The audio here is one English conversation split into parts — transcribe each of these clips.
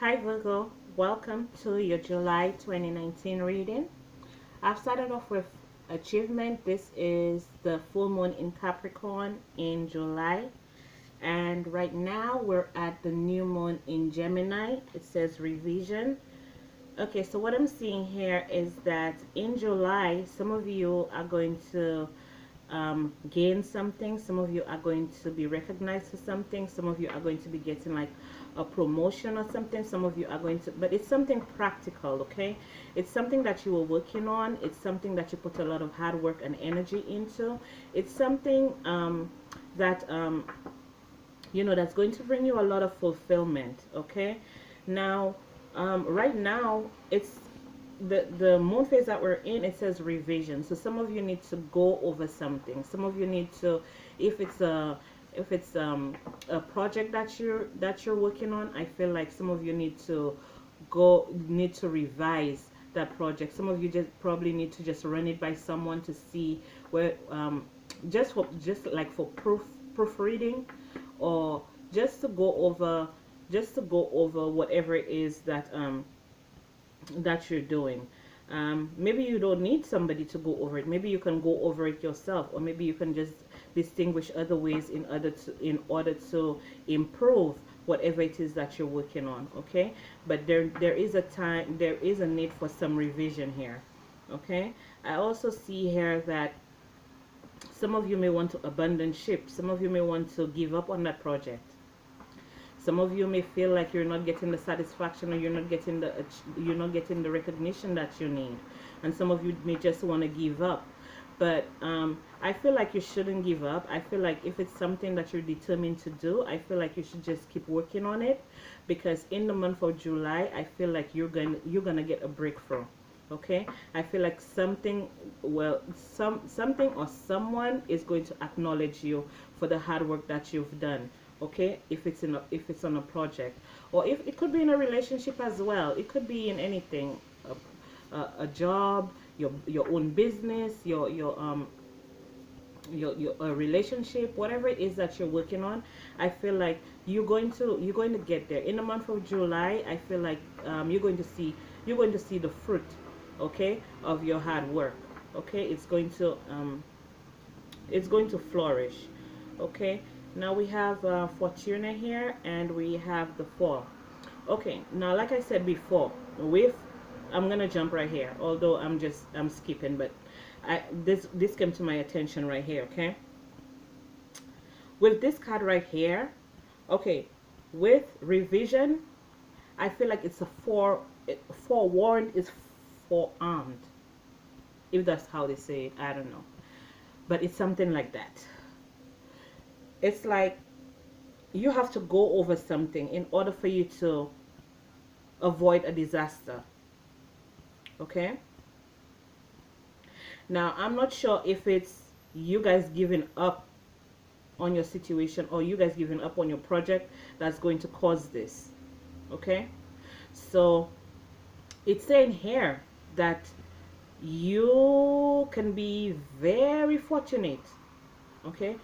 Hi Virgo, welcome to your July 2019 reading. I've started off with achievement. This is the full moon in Capricorn in July. And right now we're at the new moon in Gemini. It says revision. Okay, so what I'm seeing here is that in July, some of you are going to gain something. Some of you are going to be recognized for something. Some of you are going to be getting like a promotion or something. Some of you are going to, but it's something practical. Okay, it's something that you were working on. It's something that you put a lot of hard work and energy into. It's something that that's going to bring you a lot of fulfillment. Okay, now right now it's the moon phase that we're in. It says revision, so some of you need to go over something. Some of you need to, if it's a project that you're working on, I feel like some of you need to revise that project. Some of you just probably need to just run it by someone to see where just like for proofreading, or just to go over whatever it is that you're doing. Maybe you don't need somebody to go over it. Maybe you can go over it yourself, or maybe you can just distinguish other ways in order to improve whatever it is that you're working on. Okay, but there is a need for some revision here. Okay, I also see here that some of you may want to abandon ship. Some of you may want to give up on that project. Some of you may feel like you're not getting the satisfaction, or you're not getting the recognition that you need, and some of you may just want to give up. But I feel like you shouldn't give up. I feel like if it's something that you're determined to do, I feel like you should just keep working on it, because in the month of July, I feel like you're gonna get a breakthrough. Okay, I feel like something or someone is going to acknowledge you for the hard work that you've done. Okay, if it's on a project, or if it could be in a relationship as well. It could be in anything, a job, your own business, your a relationship, whatever it is that you're working on. I feel like you're going to get there in the month of July. I feel like you're going to see the fruit, okay, of your hard work. Okay, it's going to flourish. Okay, now we have Fortuna here, and we have the Four. Okay, now like I said before, I'm gonna jump right here, although I'm skipping, but this came to my attention right here. Okay, with this card right here. Okay, with revision, I feel like it's a forewarned is forearmed, if that's how they say it. I don't know, but it's something like that. It's like you have to go over something in order for you to avoid a disaster. Okay, now I'm not sure if it's you guys giving up on your situation, or you guys giving up on your project, that's going to cause this. Okay, so it's saying here that you can be very fortunate. Okay,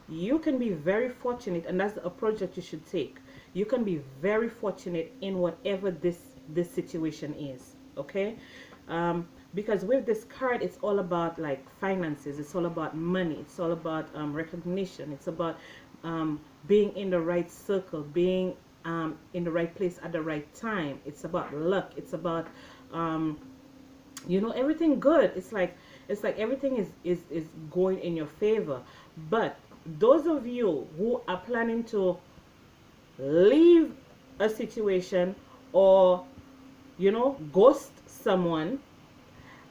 you can be very fortunate, and that's the approach that you should take. You can be very fortunate in whatever this situation is. Okay, because with this card, it's all about like finances. It's all about money. It's all about recognition. It's about being in the right circle, being in the right place at the right time. It's about luck. It's about everything good. It's like everything is going in your favor. But those of you who are planning to leave a situation, or ghost someone,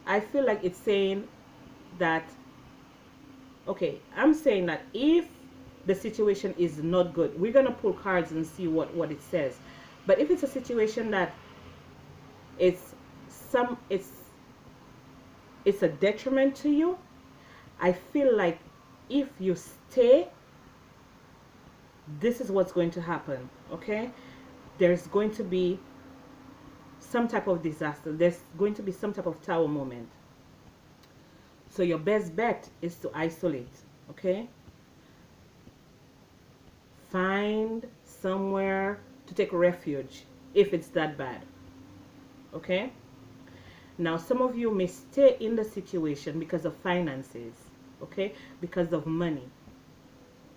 I feel like it's saying that, okay, I'm saying that if the situation is not good, we're gonna pull cards and see what it says. But if it's a situation that it's it's a detriment to you, I feel like if you stay, this is what's going to happen. Okay, there's going to be some type of disaster. There's going to be some type of tower moment. So your best bet is to isolate. Okay, find somewhere to take refuge. if it's that bad. Okay, now some of you may stay in the situation because of finances, okay, because of money.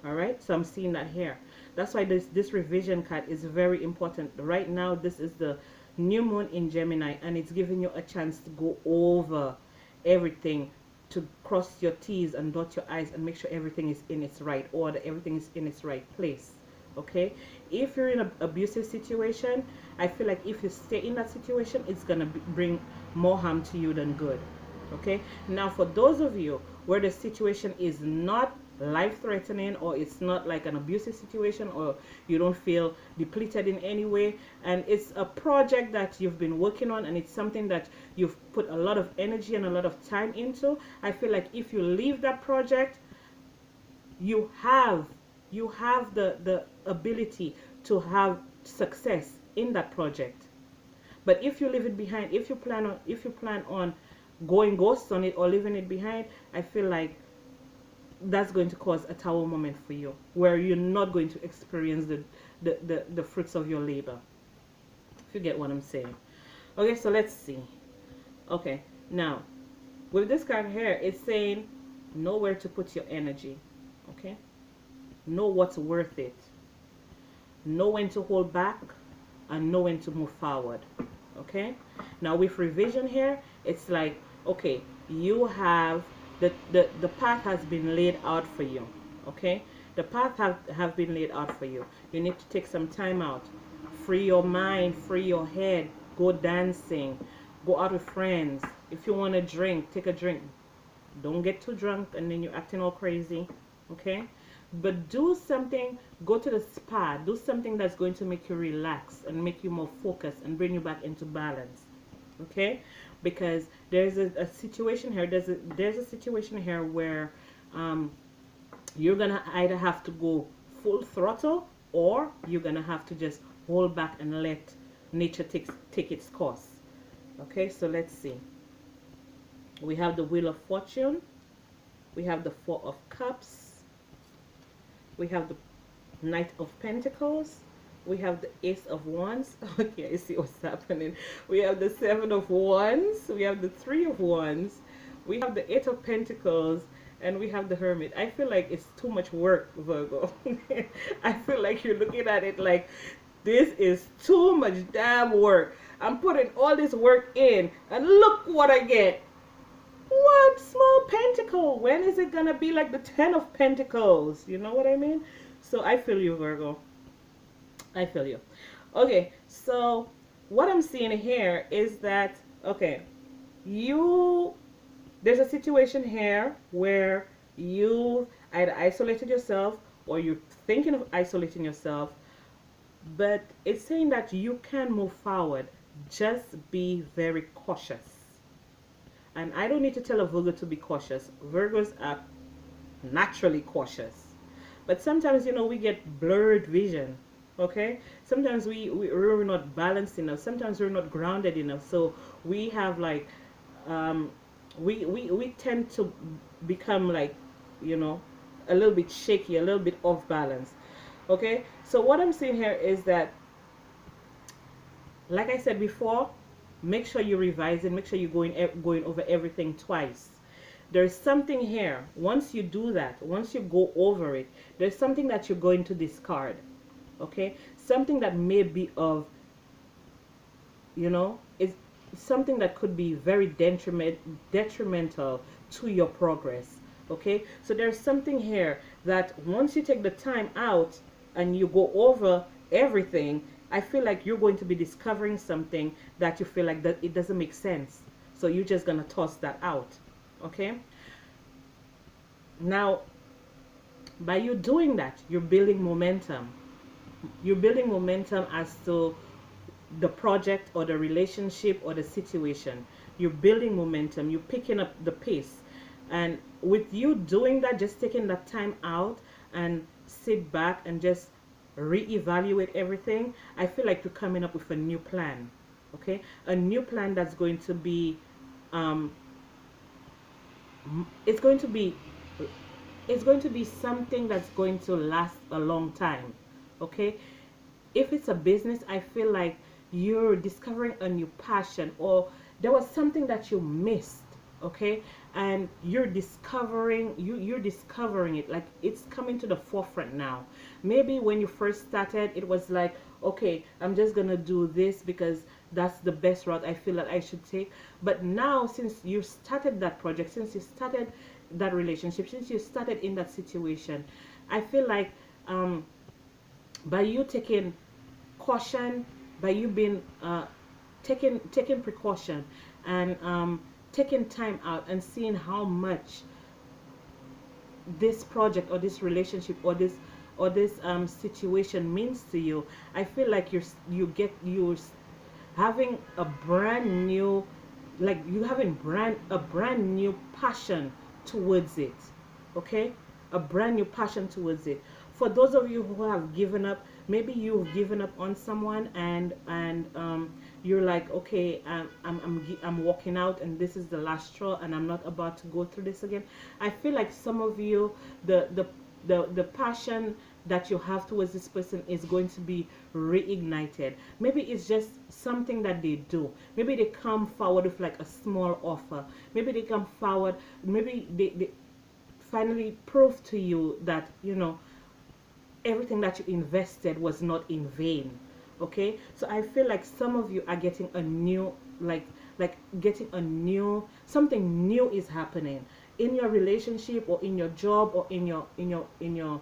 All right, so I'm seeing that here. That's why this revision card is very important right now. This is the new moon in Gemini, and it's giving you a chance to go over everything, to cross your T's and dot your I's and make sure everything is in its right order, everything is in its right place. Okay, if you're in an abusive situation, I feel like if you stay in that situation, it's gonna bring more harm to you than good. Okay, now for those of you where the situation is not life threatening, or it's not like an abusive situation, or you don't feel depleted in any way, and it's a project that you've been working on and it's something that you've put a lot of energy and a lot of time into, I feel like if you leave that project, you have the ability to have success in that project. But if you leave it behind, if you plan on going ghost on it or leaving it behind, I feel like that's going to cause a tower moment for you, where you're not going to experience the fruits of your labor, if you get what I'm saying. Okay, so let's see. Okay, now with this card here, it's saying know where to put your energy. Okay, know what's worth it, know when to hold back, and know when to move forward. Okay, now with revision here, it's like, okay, you have the path has been laid out for you. Okay, the path have been laid out for you. You need to take some time out, free your mind, free your head, go dancing, go out with friends. If you want to drink, take a drink. Don't get too drunk and then you're acting all crazy. Okay, but do something, go to the spa, do something that's going to make you relax and make you more focused and bring you back into balance. Okay, because there's a situation here, there's a situation here where you're gonna either have to go full throttle, or you're gonna have to just hold back and let nature take its course. Okay, so let's see. We have the Wheel of Fortune, we have the Four of Cups, we have the Knight of Pentacles, we have the Ace of Wands. Okay, I see what's happening. We have the Seven of Wands, we have the Three of Wands, we have the Eight of Pentacles, and we have the Hermit. I feel like it's too much work, Virgo. I feel like you're looking at it like, this is too much damn work. I'm putting all this work in, and look what I get. One small pentacle. When is it gonna be like the 10 of Pentacles? You know what I mean? So I feel you, Virgo. I feel you. Okay, so what I'm seeing here is that, okay, there's a situation here where you either isolated yourself or you're thinking of isolating yourself, but it's saying that you can move forward. Just be very cautious. And I don't need to tell a Virgo to be cautious. Virgos are naturally cautious. But sometimes, you know, we get blurred vision. Okay, sometimes we're not balanced enough, sometimes we're not grounded enough, so we have like we tend to become like, you know, a little bit shaky, a little bit off balance. Okay, so what I'm saying here is that, like I said before, make sure you revise it, make sure you're going over everything twice. There's something here, once you do that, once you go over it, there's something that you're going to discard. Okay, something that may be of, you know, is something that could be very detrimental to your progress. Okay, so there's something here that once you take the time out and you go over everything, I feel like you're going to be discovering something that you feel like that it doesn't make sense, so you're just gonna toss that out. Okay, now by you doing that, you're building momentum. You're building momentum as to the project or the relationship or the situation. You're building momentum, you're picking up the pace. And with you doing that, just taking that time out and sit back and just reevaluate everything, I feel like you're coming up with a new plan. Okay, a new plan that's going to be it's going to be something that's going to last a long time. Okay, if it's a business, I feel like you're discovering a new passion, or there was something that you missed, okay, and you're discovering it, like it's coming to the forefront now. Maybe when you first started, it was like, okay, I'm just gonna do this because that's the best route I feel that I should take. But now, since you started that project, since you started that relationship, since you started in that situation, I feel like, um, by you taking caution, by you being taking precaution, and taking time out and seeing how much this project or this relationship or this situation means to you, I feel like you're having a brand new, like you having a brand new passion towards it, okay, a brand new passion towards it. For those of you who have given up, maybe you've given up on someone, and you're like, okay, I'm walking out, and this is the last straw, and I'm not about to go through this again. I feel like some of you, the passion that you have towards this person is going to be reignited. Maybe it's just something that they do. Maybe they come forward with like a small offer. Maybe they come forward. Maybe they finally prove to you that, everything that you invested was not in vain. Okay, so I feel like some of you are getting a new, like getting a new, something new is happening in your relationship, or in your job, or in your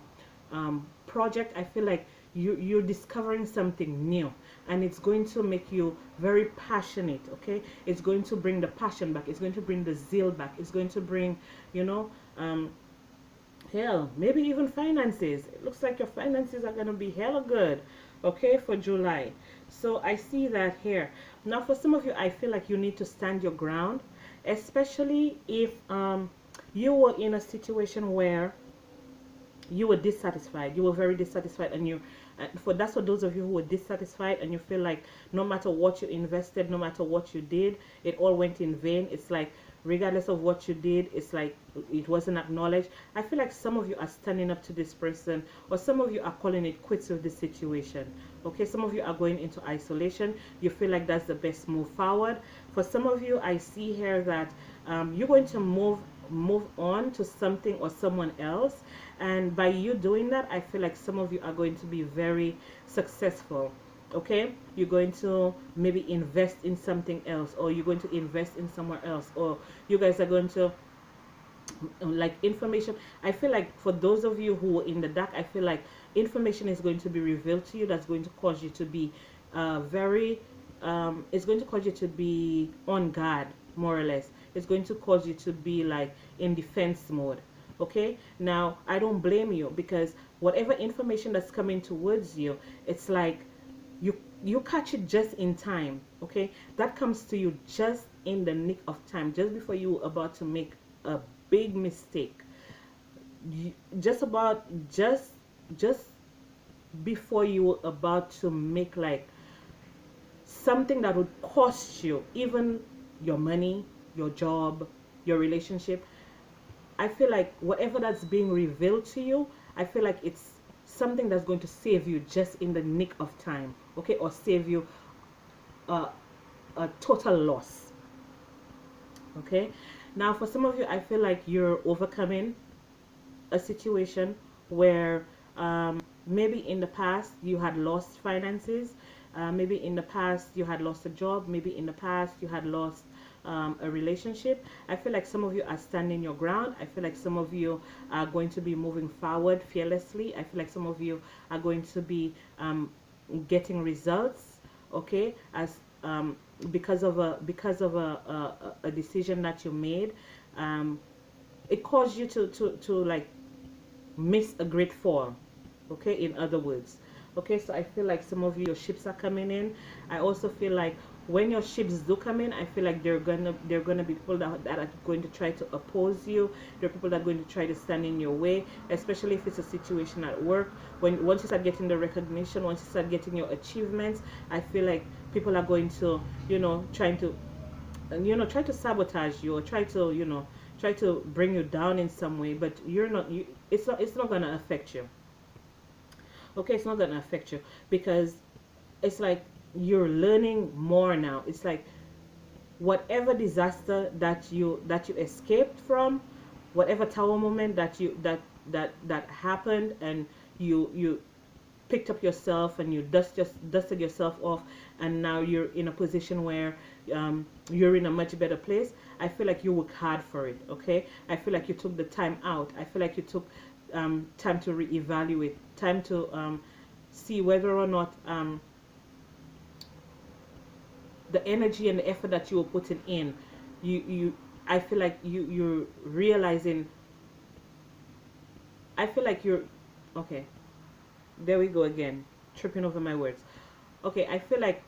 project. I feel like you're discovering something new, and it's going to make you very passionate. Okay, it's going to bring the passion back, it's going to bring the zeal back, it's going to bring, you know um hell, maybe even finances. It looks like your finances are going to be hella good, okay, for July. So I see that here. Now, for some of you, I feel like you need to stand your ground, especially if you were in a situation where you were dissatisfied, you were very dissatisfied, and for that's for those of you who were dissatisfied, and you feel like no matter what you invested, no matter what you did, it all went in vain. It's like, regardless of what you did, it's like it wasn't acknowledged. I feel like some of you are standing up to this person, or some of you are calling it quits with the situation. Okay, some of you are going into isolation. You feel like that's the best move forward. For some of you, I see here that you're going to move on to something or someone else, and by you doing that, I feel like some of you are going to be very successful. Okay, you're going to maybe invest in something else, or you're going to invest in somewhere else, or you guys are going to, like, information. I feel like for those of you who are in the dark, I feel like information is going to be revealed to you that's going to cause you to be very it's going to cause you to be on guard, more or less. It's going to cause you to be like in defense mode. Okay, now I don't blame you, because whatever information that's coming towards you, it's like you catch it just in time. Okay, that comes to you just in the nick of time, just before you were about to make a big mistake. Just about, just before you were about to make like something that would cost you even your money, your job, your relationship. I feel like whatever that's being revealed to you, I feel like it's something that's going to save you just in the nick of time, okay, or save you a, a total loss. Okay, now for some of you, I feel like you're overcoming a situation where maybe in the past you had lost finances, maybe in the past you had lost a job, maybe in the past you had lost a relationship. I feel like some of you are standing your ground. I feel like some of you are going to be moving forward fearlessly. I feel like some of you are going to be getting results, okay, as because of a decision that you made. It caused you to like miss a great fall, okay, in other words. Okay, so I feel like some of you, your ships are coming in. I also feel like when your ships do come in, I feel like they're gonna be people that are going to try to oppose you. There are people that are going to try to stand in your way, especially if it's a situation at work. Once you start getting the recognition, once you start getting your achievements, I feel like people are going to, try to sabotage you, or try to bring you down in some way. But it's not gonna affect you. Okay, it's not gonna affect you, because it's like you're learning more now. It's like whatever disaster that you escaped from, whatever tower moment that happened, and you picked up yourself and you dusted yourself off, and now you're in a position where you're in a much better place. I feel like you work hard for it. Okay, I feel like you took the time out. I feel like you took time to reevaluate, time to see whether or not the energy and the effort that you were putting in, you I feel like you're realizing. I feel like you're okay. There we go again, tripping over my words. Okay, I feel like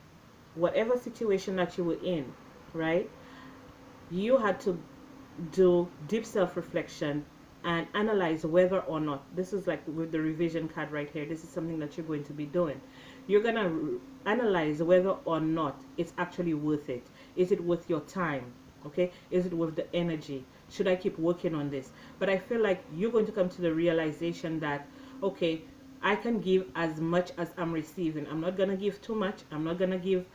whatever situation that you were in, right? You had to do deep self-reflection and analyze whether or not, this is like with the revision card right here, this is something that you're going to be doing. You're going to analyze whether or not it's actually worth it. Is it worth your time? Okay, is it worth the energy? Should I keep working on this? But I feel like you're going to come to the realization that, okay, I can give as much as I'm receiving. I'm not going to give too much. I'm not going to give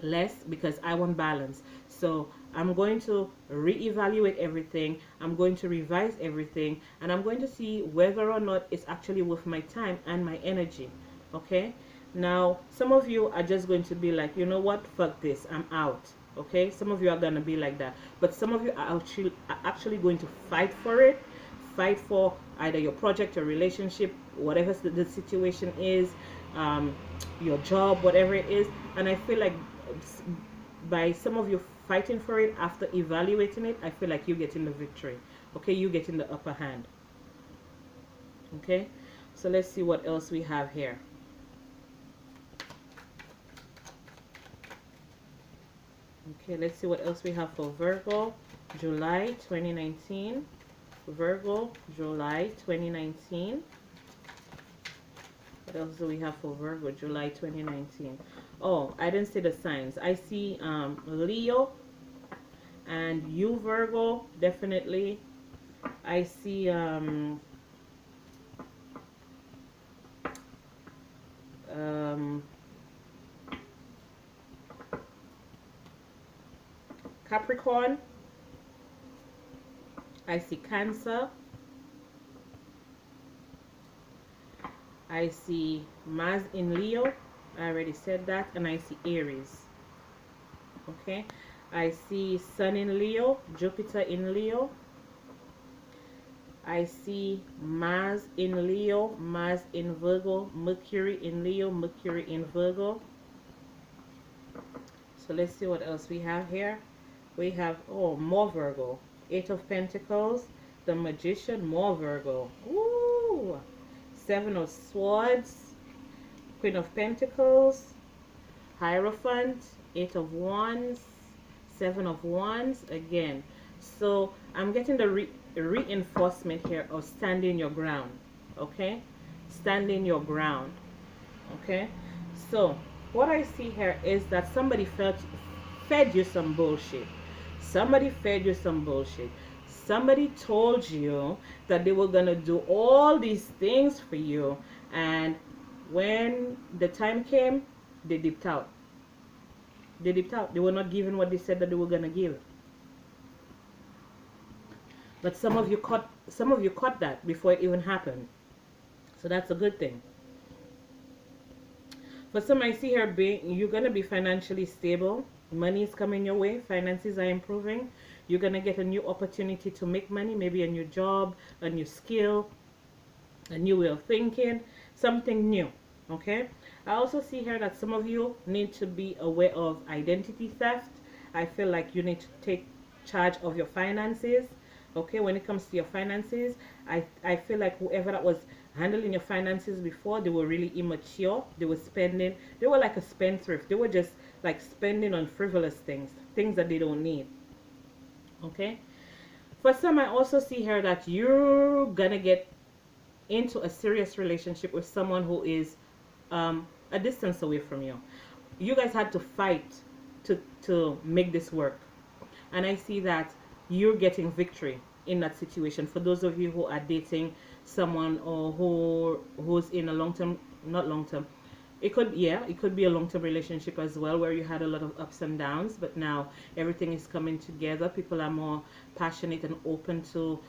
less, because I want balance. So I'm going to reevaluate everything. I'm going to revise everything, and I'm going to see whether or not it's actually worth my time and my energy. Okay, now some of you are just going to be like, you know what, fuck this, I'm out. Okay, some of you are going to be like that, but some of you are actually going to fight for it, fight for either your project, your relationship, whatever the situation is, your job, whatever it is. And I feel like by some of you fighting for it, after evaluating it, I feel like you're getting the victory. Okay, you're getting the upper hand. Okay, so let's see what else we have here. Okay, let's see what else we have for Virgo, July 2019. Virgo, July 2019. What else do we have for Virgo, July 2019? Oh, I didn't see the signs. I see Leo and you, Virgo, definitely. I see Capricorn. I see Cancer. I see Mars in Leo. I already said that. And I see Aries. Okay. I see Sun in Leo, Jupiter in Leo. I see Mars in Leo, Mars in Virgo, Mercury in Leo, Mercury in Virgo. So let's see what else we have here. We have, oh, more Virgo. Eight of Pentacles, the Magician, more Virgo. Ooh. Seven of Swords, Queen of Pentacles, Hierophant, Eight of Wands, Seven of Wands again. So I'm getting the reinforcement here of standing your ground. Okay, standing your ground. Okay, so what I see here is that somebody fed you some bullshit. Somebody fed you some bullshit. Somebody told you that they were going to do all these things for you, and when the time came, they dipped out. They dipped out. They were not giving what they said that they were going to give. But some of you caught that before it even happened. So that's a good thing. For some, I see here you're going to be financially stable. Money is coming your way. Finances are improving. You're going to get a new opportunity to make money, maybe a new job, a new skill, a new way of thinking, something new. Okay? I also see here that some of you need to be aware of identity theft. I feel like you need to take charge of your finances. Okay, when it comes to your finances, I feel like whoever that was handling your finances before, they were really immature. They were spending, they were like a spendthrift. They were just like spending on frivolous things that they don't need. Okay, for some, I also see here that you're gonna get into a serious relationship with someone who is a distance away from you. You guys had to fight to make this work, and I see that you're getting victory in that situation. For those of you who are dating someone, or who's in a long-term, not long-term, It could, yeah, it could be a long-term relationship as well, where you had a lot of ups and downs, but now everything is coming together. People are more passionate and open to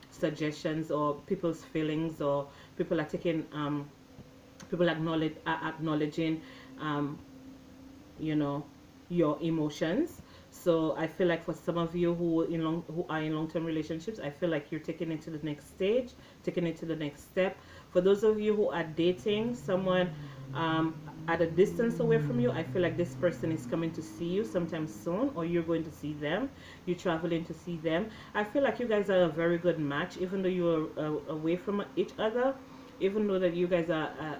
suggestions or people's feelings, or people are taking people acknowledging um, you know, your emotions. So I feel like for some of you who are in long-term relationships, I feel like you're taking it to the next stage, taking it to the next step. For those of you who are dating someone um, at a distance away from you, I feel like this person is coming to see you sometime soon, or you're going to see them. You're traveling to see them. I feel like you guys are a very good match, even though you're away from each other, even though that you guys are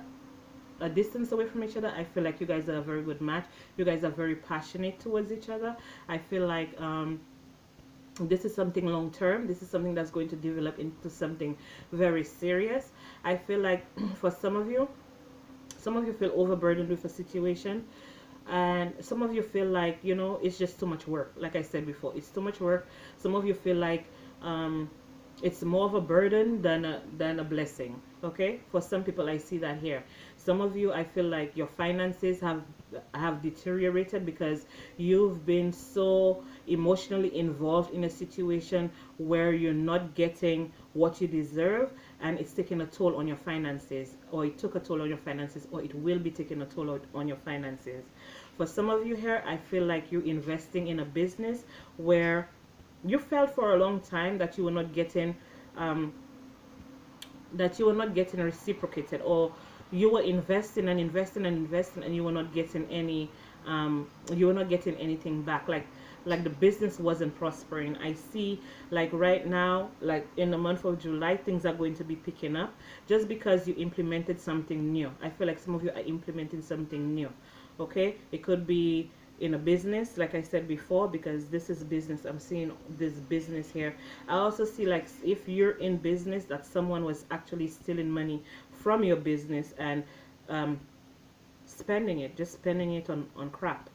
a distance away from each other. I feel like you guys are a very good match. You guys are very passionate towards each other. I feel like this is something long term. This is something that's going to develop into something very serious. I feel like for some of you feel overburdened with a situation, and some of you feel like, you know, it's just too much work. Like I said before, it's too much work. Some of you feel like um, it's more of a burden than a blessing. Okay, for some people I see that here. Some of you, I feel like your finances have deteriorated because you've been so emotionally involved in a situation where you're not getting what you deserve, and it's taking a toll on your finances, or it took a toll on your finances, or it will be taking a toll on your finances. For some of you here, I feel like you're investing in a business where you felt for a long time that you were not getting um, reciprocated, or you were investing and investing and investing, and you were not getting any you were not getting anything back. Like the business wasn't prospering. I see, like right now, like in the month of July, things are going to be picking up just because you implemented something new. I feel like some of you are implementing something new. Okay, it could be in a business, like I said before, because this is business. I'm seeing this business here. I also see, like, if you're in business, that someone was actually stealing money from your business and um, just spending it on crap.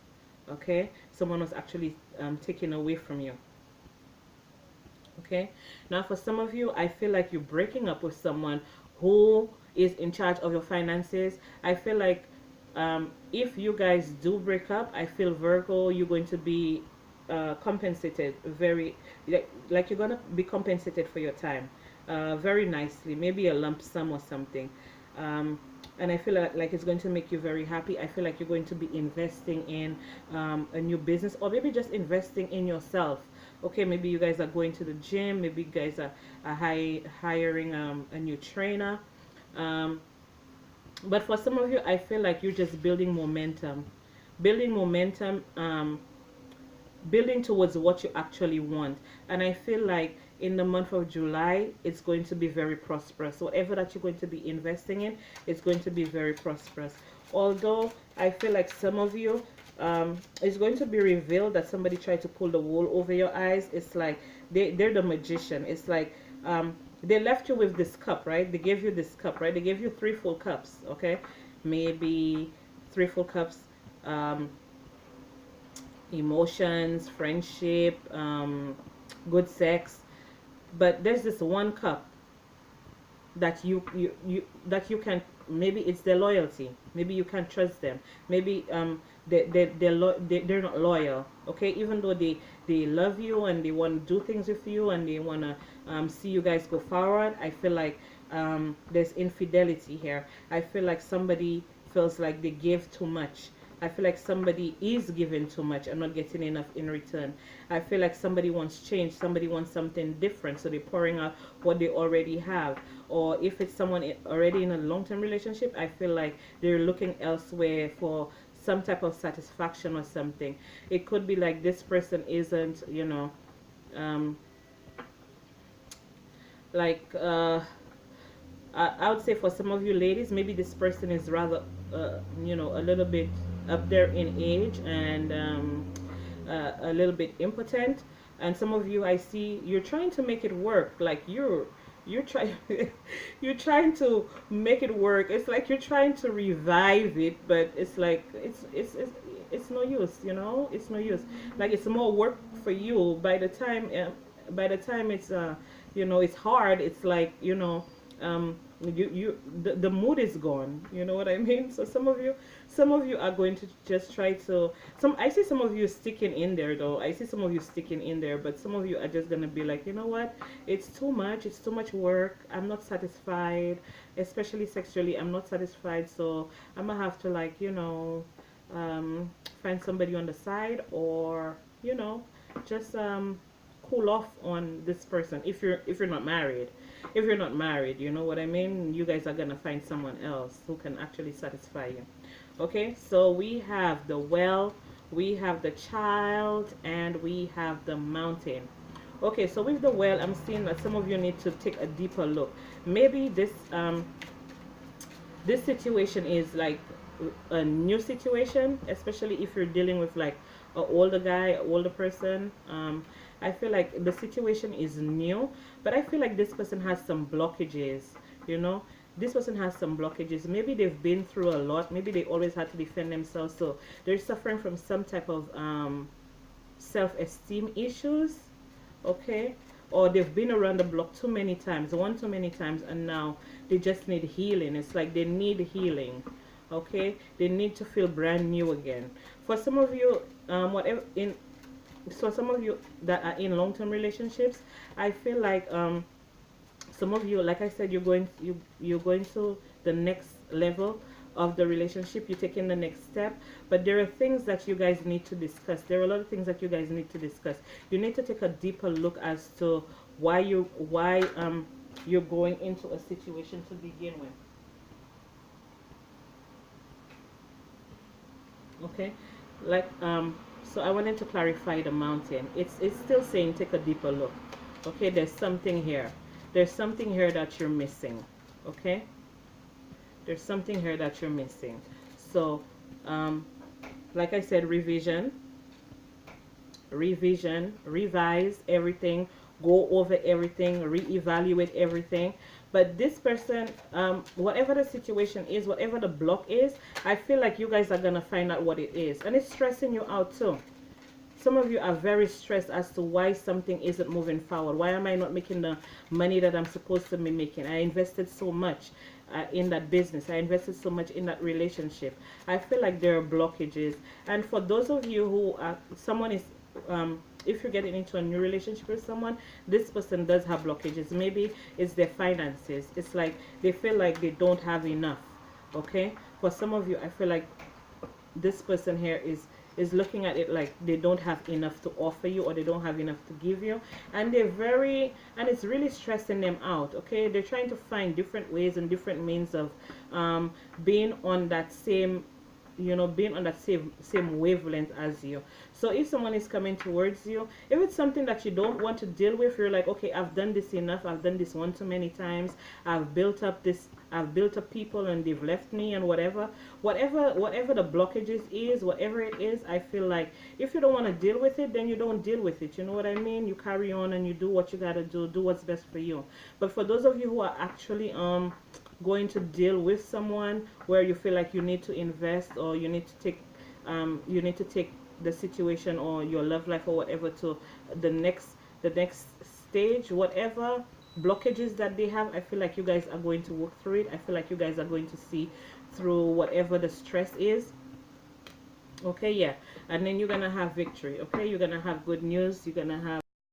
Okay, someone was actually taking away from you. Okay, now for some of you, I feel like you're breaking up with someone who is in charge of your finances. I feel like if you guys do break up, I feel, Virgo, you're going to be compensated very, like you're gonna be compensated for your time very nicely, maybe a lump sum or something. um, and I feel like it's going to make you very happy. I feel like you're going to be investing in a new business, or maybe just investing in yourself. Okay, maybe you guys are going to the gym, maybe you guys are hiring a new trainer. um, but for some of you, I feel like you're just building momentum, building momentum, building towards what you actually want. And I feel like in the month of July, it's going to be very prosperous. Whatever that you're going to be investing in, it's going to be very prosperous. Although I feel like some of you, it's going to be revealed that somebody tried to pull the wool over your eyes. It's like they're the magician. It's like they left you with this cup, right? They gave you this cup, right? They gave you 3 full cups, okay? Maybe 3 full cups. Um, Emotions, friendship, good sex, but there's this one cup that you can, maybe it's their loyalty, maybe you can't trust them, maybe they're not loyal. Okay, even though they love you and they want to do things with you and they want to see you guys go forward, I feel like there's infidelity here. I feel like somebody feels like they give too much. I feel like somebody is giving too much and not getting enough in return. I feel like somebody wants change, somebody wants something different, so they're pouring out what they already have. Or if it's someone already in a long-term relationship, I feel like they're looking elsewhere for some type of satisfaction or something. It could be like this person isn't, um, like I would say for some of you ladies, maybe this person is rather, a little bit up there in age and a little bit impotent. And some of you, I see, you're trying to make it work. Like you're trying, you're trying to make it work. It's like you're trying to revive it, but it's like it's no use. It's no use. Like it's more work for you. By the time it's it's hard. It's like the mood is gone, you know what I mean. So some of you are going to just try to, I see some of you sticking in there though. I see some of you sticking in there, but some of you are just gonna be like, you know what, it's too much, it's too much work, I'm not satisfied, especially sexually, I'm not satisfied, so I'm gonna have to, like, you know, find somebody on the side, or, you know, just cool off on this person. If you're not married, if you're not married, you know what I mean, you guys are gonna find someone else who can actually satisfy you. Okay, so we have the well, we have the child, and we have the mountain. Okay, so with the well, I'm seeing that some of you need to take a deeper look. Maybe this situation is like a new situation, especially if you're dealing with like an older guy, older person. I feel like the situation is new, but I feel like this person has some blockages, you know. This person has some blockages. Maybe they've been through a lot. Maybe they always had to defend themselves, so they're suffering from some type of self-esteem issues. Okay, or they've been around the block too many times, one too many times, and now they just need healing. It's like they need healing. Okay, they need to feel brand new again. For some of you, whatever in so some of you that are in long-term relationships, I feel like some of you, like I said, you're going to the next level of the relationship. You're taking the next step, but there are things that you guys need to discuss. There are a lot of things that you guys need to discuss. You need to take a deeper look as to why you're going into a situation to begin with. Okay, like so I wanted to clarify the mountain. It's still saying take a deeper look. Okay, there's something here. There's something here that you're missing. Okay, there's something here that you're missing. So like I said, revision, revise everything, go over everything, reevaluate everything. But this person, whatever the situation is, whatever the block is, I feel like you guys are gonna find out what it is, and it's stressing you out too. Some of you are very stressed as to why something isn't moving forward. Why am I not making the money that I'm supposed to be making? I invested so much in that business. I invested so much in that relationship. I feel like there are blockages. And for those of you who are, someone is, if you're getting into a new relationship with someone, this person does have blockages. Maybe it's their finances. It's like they feel like they don't have enough. Okay? For some of you, I feel like this person here is looking at it like they don't have enough to offer you, or they don't have enough to give you, and it's really stressing them out. Okay, they're trying to find different ways and different means of being on that same, you know, being on that same wavelength as you. So if someone is coming towards you, if it's something that you don't want to deal with, you're like, okay, I've done this enough, I've done this one too many times, I've built up people and they've left me, and whatever the blockages is, whatever it is, I feel like if you don't want to deal with it, then you don't deal with it, you know what I mean. You carry on and you do what you gotta do what's best for you. But for those of you who are actually going to deal with someone where you feel like you need to invest, or you need to take the situation or your love life or whatever to the next stage, whatever blockages that they have, I feel like you guys are going to work through it. I feel like you guys are going to see through whatever the stress is. Okay, yeah, and then you're gonna have victory. Okay, you're gonna have good news. You're gonna have